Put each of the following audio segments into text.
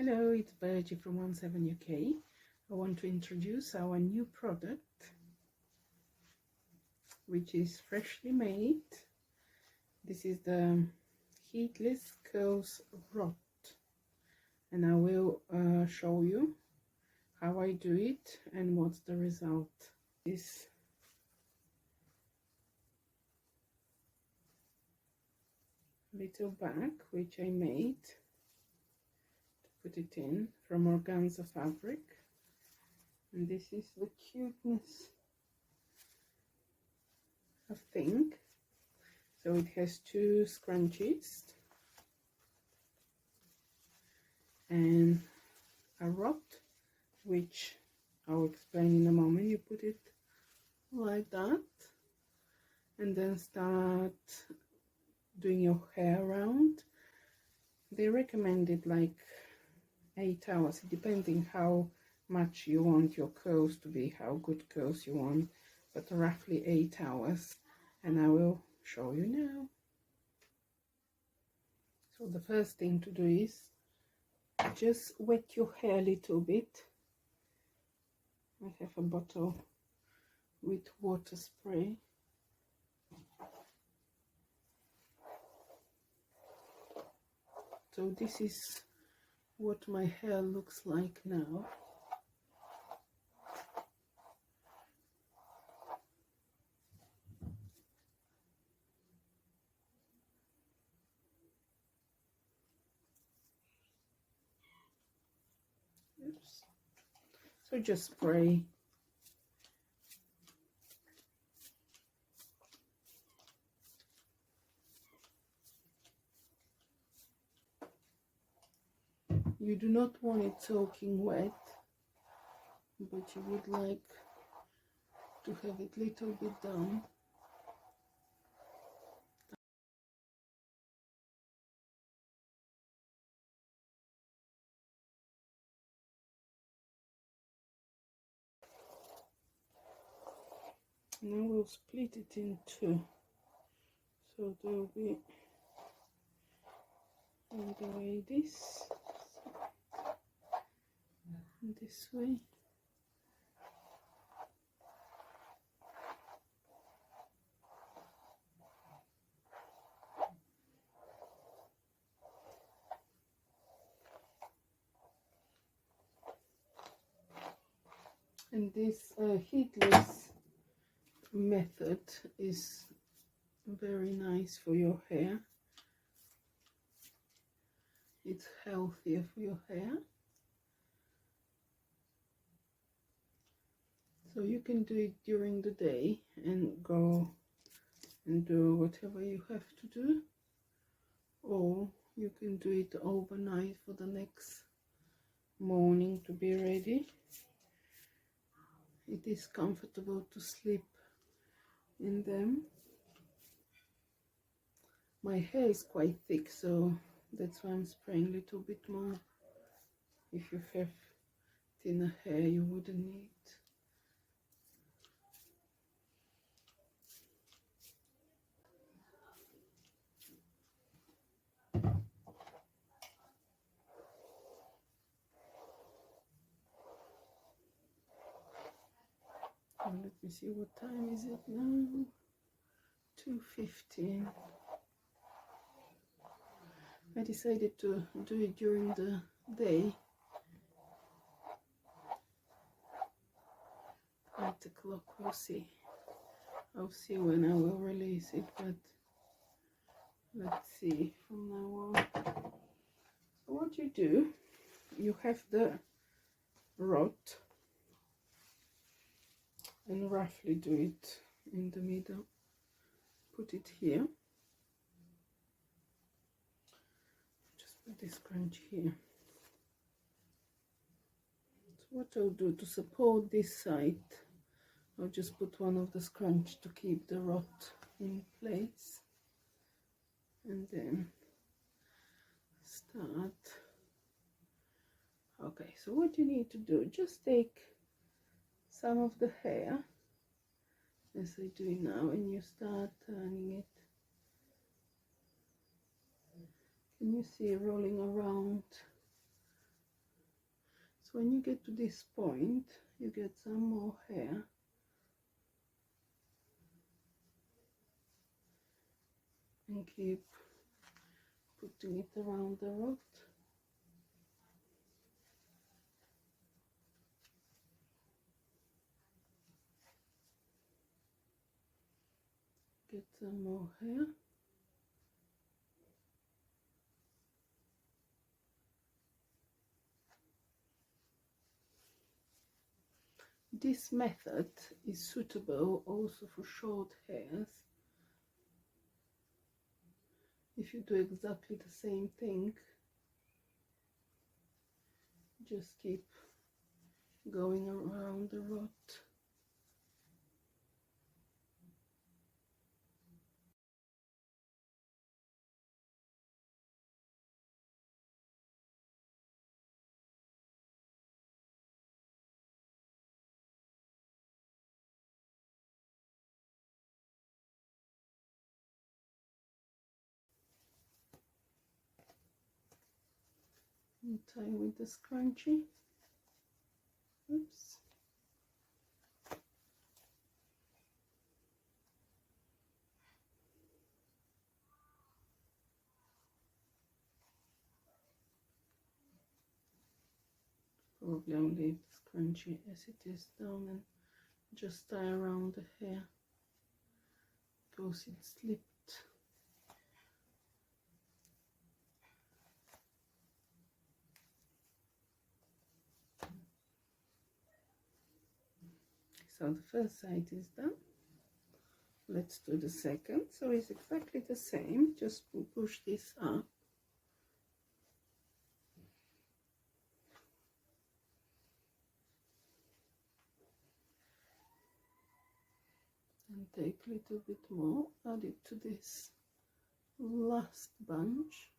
Hello, it's Virgie from 17 UK. I want to introduce our new product, which is freshly made. This is the Heatless Curls Rod, and I will show you how I do it and what's the result. This little bag which I made to put it in from organza fabric, and this is the cuteness of thing. So it has two scrunchies and a rod, which I'll explain in a moment. You put it like that and then start doing your hair around. They recommend it like 8 hours, depending how much you want your curls to be, how good curls you want, but roughly 8 hours, and I will show you now. So the first thing to do is just wet your hair a little bit. I have a bottle with water spray. So this is what my hair looks like now. Oops. So just spray. You do not want it soaking wet, but you would like to have it a little bit down. Now we'll split it in two, so there will be all the way this way. And this heatless method is very nice for your hair. It's healthier for your hair. So you can do it during the day and go and do whatever you have to do, or you can do it overnight for the next morning to be ready. It is comfortable to sleep in them. My hair is quite thick, so that's why I'm spraying a little bit more. If you have thinner hair, you wouldn't need. Let me see, what time is it now? 2:15. I decided to do it during the day. 8 o'clock, we'll see. I'll see when I will release it, but let's see from now on. So what you do, you have the rod and roughly do it in the middle. Put it here. Just put this scrunch here. So what I'll do to support this side, I'll just put one of the scrunch to keep the rod in place, and then start. Okay, so what you need to do, just take some of the hair as I do now, and you start turning it. Can you see rolling around So when you get to this point, you get some more hair. And keep putting it around the rod. Get some more hair. This method is suitable also for short hairs. If you do exactly the same thing, just keep going around the rod. And tie with the scrunchie. Oops. Probably I'll leave the scrunchie as it is down and just tie around the hair because it slipped. So the first side is done. Let's do the second. So it's exactly the same, just push this up. And take a little bit more, add it to this last bunch.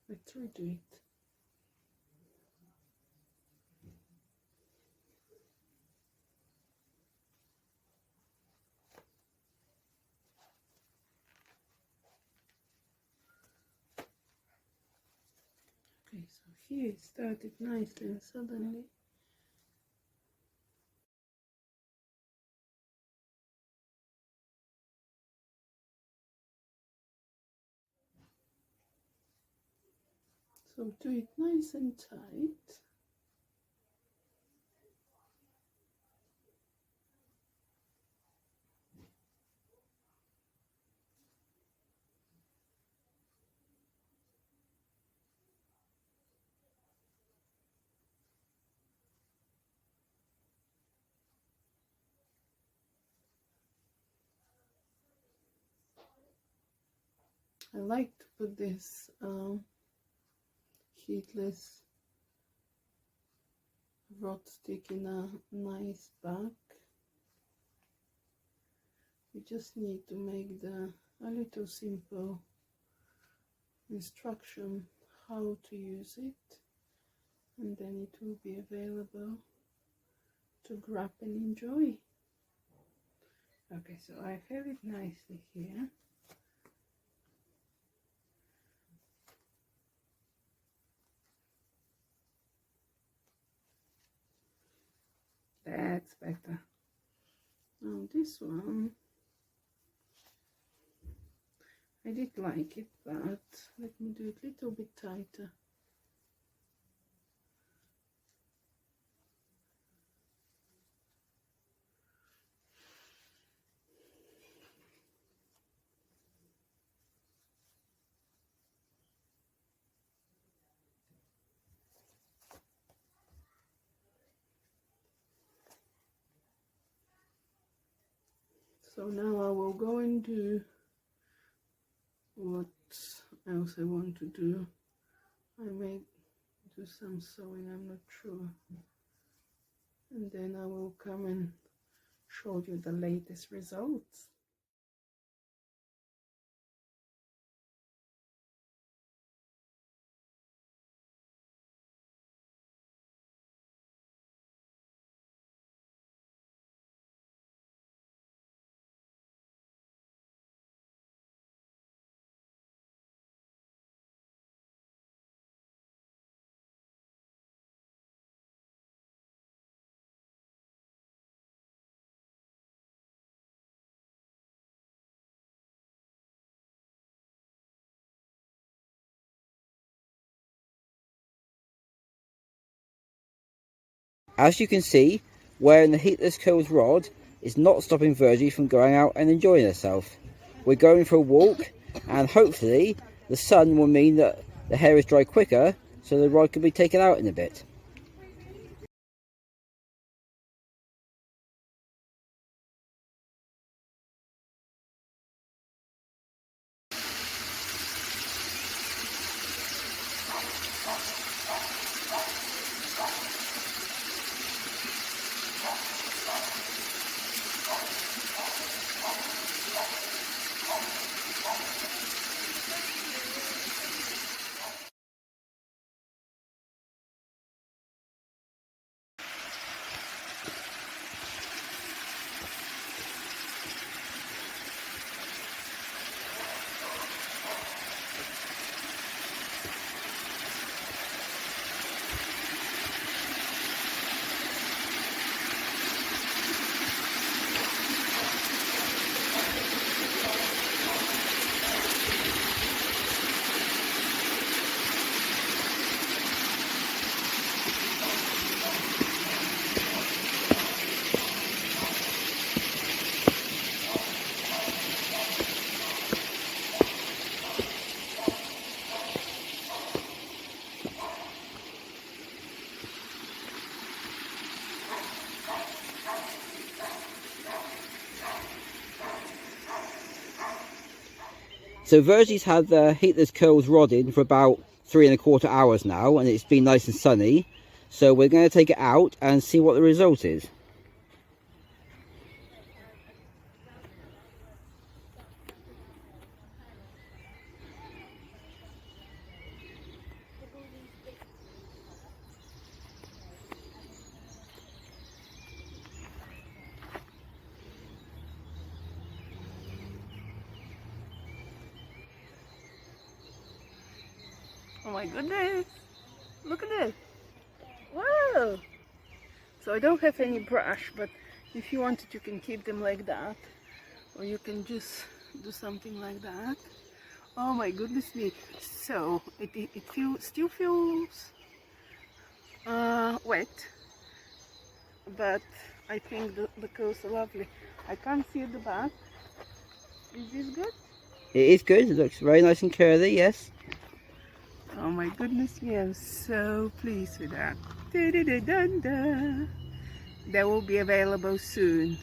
Let's redo it. Okay, so here it started nicely and suddenly so do it nice and tight. I like to put this heatless rod stick in a nice bag. We just need to make a little simple instruction how to use it, and then it will be available to grab and enjoy. Okay, so I have it nicely here. better. Now this one, I did like it, but let me do it a little bit tighter. So now I will go and do what else I want to do. I may do some sewing, I'm not sure. And then I will come and show you the latest results. As you can see, wearing the heatless curls rod is not stopping Virgie from going out and enjoying herself. We're going for a walk, and hopefully the sun will mean that the hair is dry quicker, so the rod can be taken out in a bit. So Virgie's had the heatless curls rod in for about 3¼ hours now, and it's been nice and sunny. So we're going to take it out and see what the result is. Oh my goodness, look at this. Whoa! So I don't have any brush, but if you wanted you can keep them like that, or you can just do something like that. Oh my goodness me. So it still feels wet, but I think the curls are lovely. I can't see the back. Is this good? It is good, it looks very nice and curly, yes. Oh my goodness me, I'm so pleased with that. Da-da-da-da-da. That will be available soon.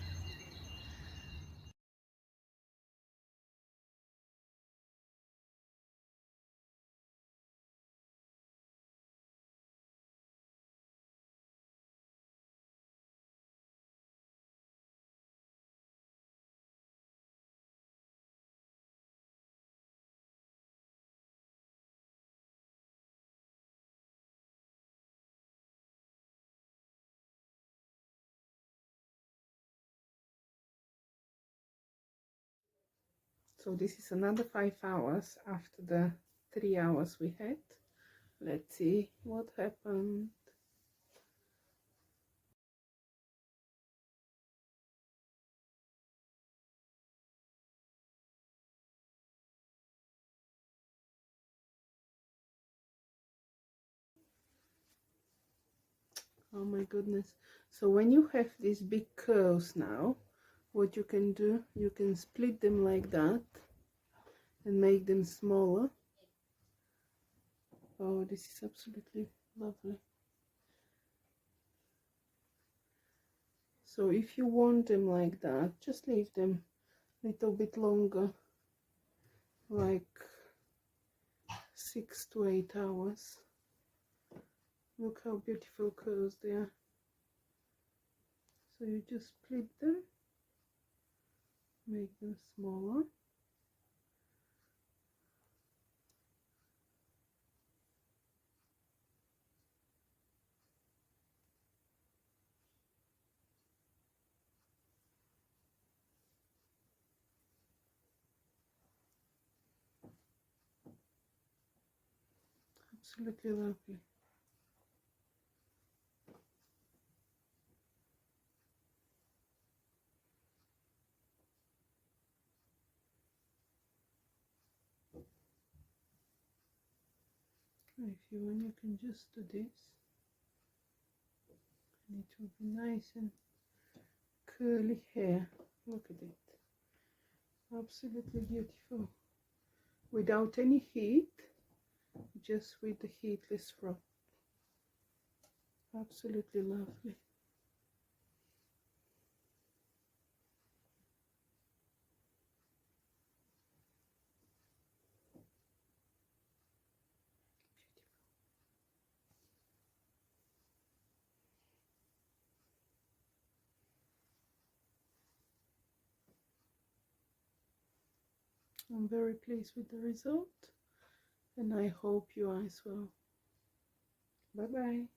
So this is another 5 hours after the 3 hours we had. Let's see what happened. Oh my goodness. So when you have these big curls now, what you can do, you can split them like that and make them smaller. Oh, this is absolutely lovely. So if you want them like that, just leave them a little bit longer, like 6 to 8 hours. Look how beautiful curls they are. So you just split them, make them smaller. Absolutely lovely. If you want, you can just do this, and it will be nice and curly hair. Look at it. Absolutely beautiful. Without any heat, just with the heatless froth. Absolutely lovely. I'm very pleased with the result, and I hope you are as well. Bye bye.